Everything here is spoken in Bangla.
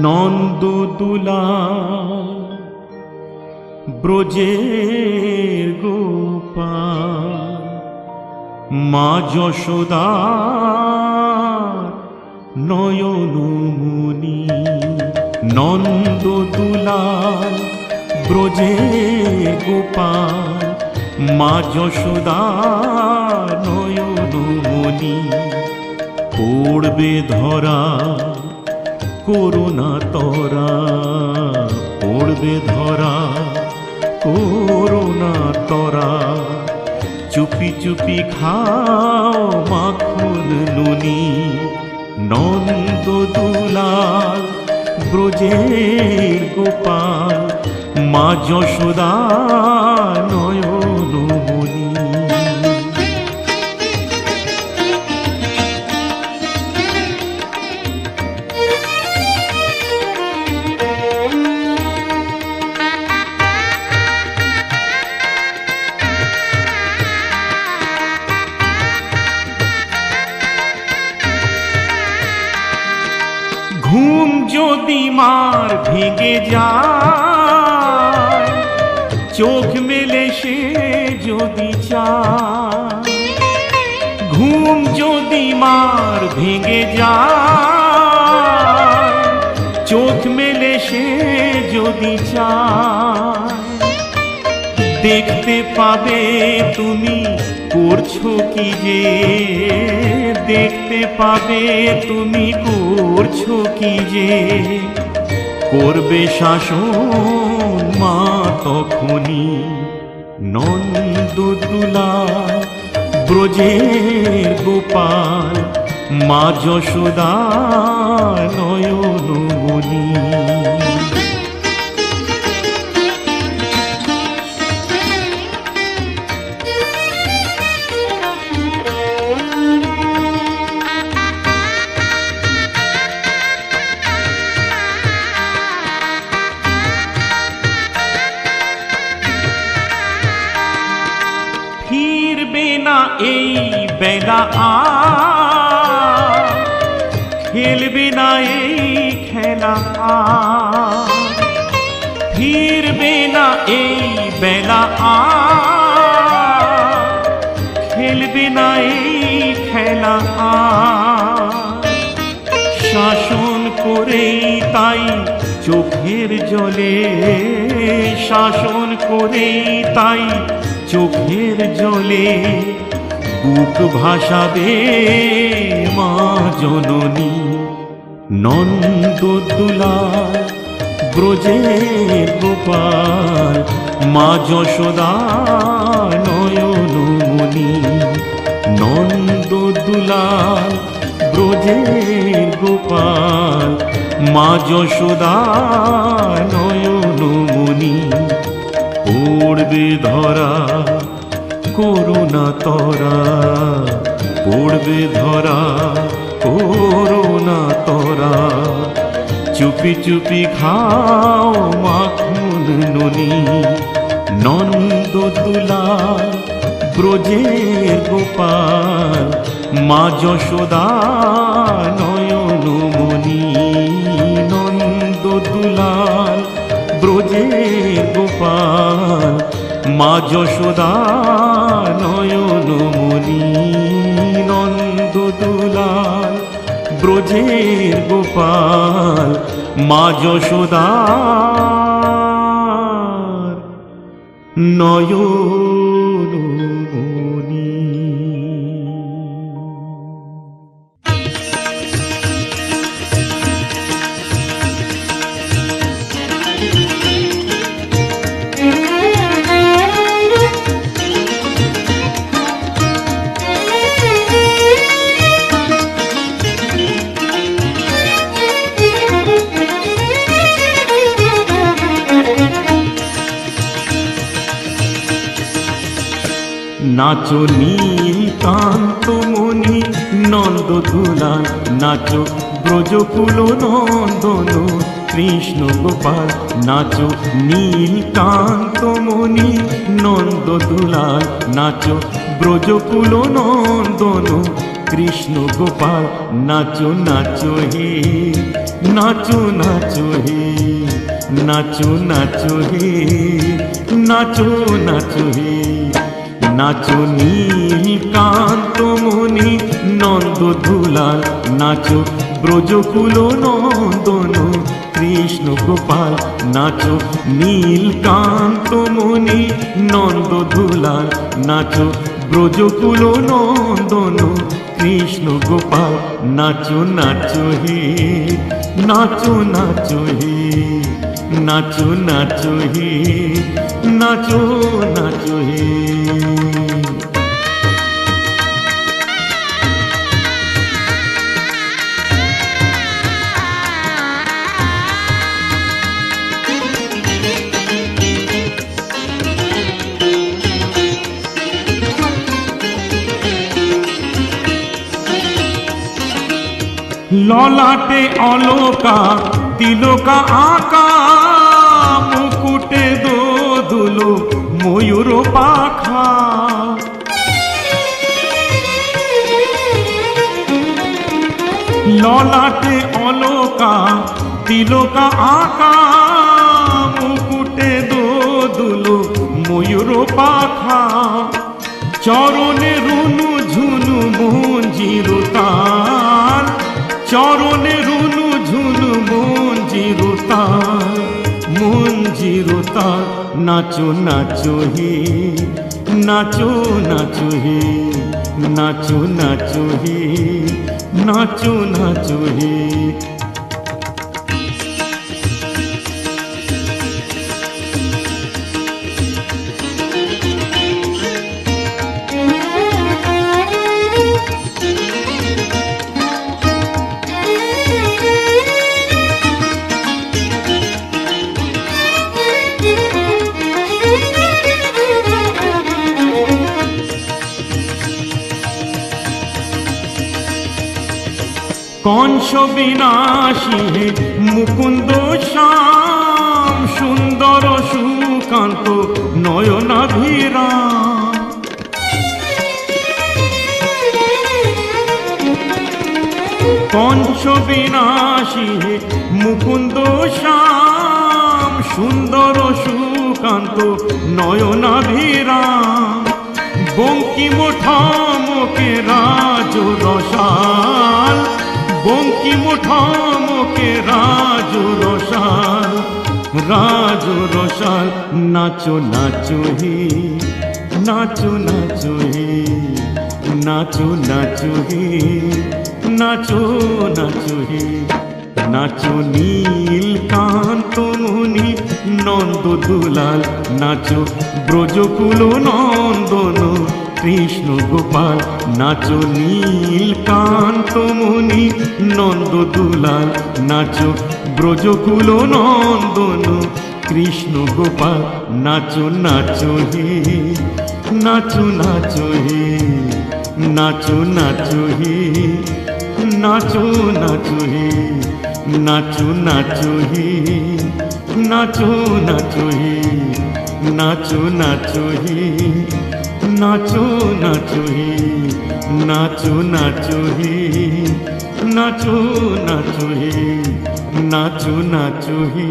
নন্দদুলাল ব্রজের গোপাল, মা যশোদার নয়নমণি। নন্দদুলাল ব্রজের গোপাল, মা যশোদার নয়নমণি। পড়বে ধরা করুণা তরা, পড়বে ধরা করুণা তরা। চুপি চুপি খাও মাখন নুনি। নন্দদুলাল ব্রজের গোপাল, মা যশোদা নয়নমণি। ঘুম যদি মার ভেঙে যায়, চোখ মেলে সে যদি চায়। ঘুম যদি মার ভেঙে যায়, চোখ মেলে সে যদি চায়। দেখতে পাবে তুমি করছো কি যে, দেখতে পাবে তুমি করছো কি যে। করবে শাসন মা তখনই। নন্দদুলাল ব্রজের গোপাল, মা যশোদা নয়নমণি। ফিরবে না এই বেলা আর, খেলবে না এই খেলা আর। ফিরবে না এই বেলা আর, খেলবে না এই খেলা আর। শাসন করেই তাই চোখের জলে, শাসন করেই তাই চোখের জলে। বুক ভাসাবে মা জননী। নন্দদুলাল ব্রজের গোপাল, মা যশোদা নয়নমণি। নন্দদুলাল ব্রজের গোপাল, মা যশোদা নয়নমণি। পড়বে ধরা করুণা তরা, পড়বে ধরা করুণা তরা। চুপি চুপি খাও মাখন নুনি। নন্দদুলাল ব্রজের গোপাল, মা যশোদা নয়নমণি। নন্দদুলাল ব্রজের গোপাল, মা যশোদা নয়নমণি। নন্দদুলাল ব্রজের গোপাল, মা যশোদা নয়নমণি। নাচো নীলকান্তমণি নন্দদুলাল, নাচো ব্রজকুল নন্দন কৃষ্ণ গোপাল। নাচো নীলকান্তমণি নন্দদুলাল, নাচো ব্রজকুল নন্দন কৃষ্ণ গোপাল। নাচো নাচো হে নাচো নাচো হে, নাচো নাচো হে, নাচো নাচো হে। নাচো নীলকান্ত মণি নন্দ দুলাল, নাচো ব্রজকুল নন্দন কৃষ্ণ গোপাল। নাচো নীলকান্ত মণি নন্দ দুলাল, নাচো ব্রজকুল নন্দন কৃষ্ণ গোপাল। নাচো নাচো হে, নাচো নাচো হে, নাচো নাচো হে, নাচো নাচো হে। ললাটে অলকা তিলকা আঁকা, মুকুটে দোদুলো ময়ূর পাখা। ললাটে অলকা তিলকা আঁকা, মুকুটে দোদুলো ময়ূর পাখা। চরণে রুনু ঝুনু মঞ্জির তাল, চরণে রুনু ঝুনু মঞ্জির তাল, মঞ্জির তাল। নাচো নাচো হে, নাচো নাচো হে, নাচো নাচো হে, নাচো নাচো হে। কংস বিনাশী হে মুকুন্দ শ্যাম, সুন্দর সুকান্ত নয়নাভিরাম। কংস বিনাশী হে মুকুন্দ শ্যাম, সুন্দর সুকান্ত নয়নাভিরাম। বঙ্কিম ঠামকে রাজ রসাল, বঙ্কিম ঠামকে রাজ রসাল, রাজ রসাল। নাচো নাচো হে, নাচো নাচো হে, নাচো নাচো হে, নাচো নাচো হে। নাচো নীলকান্ত মণি নন্দ দুলাল, নাচো ব্রজকুল নন্দন কৃষ্ণ গোপাল। নাচো নীলকান্ত মণি নন্দ দুলাল, নাচো ব্রজকুল নন্দন কৃষ্ণ গোপাল। নাচো নাচো হে, নাচো নাচো হে, নাচো নাচো হে, নাচো নাচো হে, নাচো নাচো হে, নাচো নাচো হে, নাচো নাচো হে, নাচো নাচো হে, নাচো নাচো হে, নাচো নাচো হে, নাচো নাচো হে।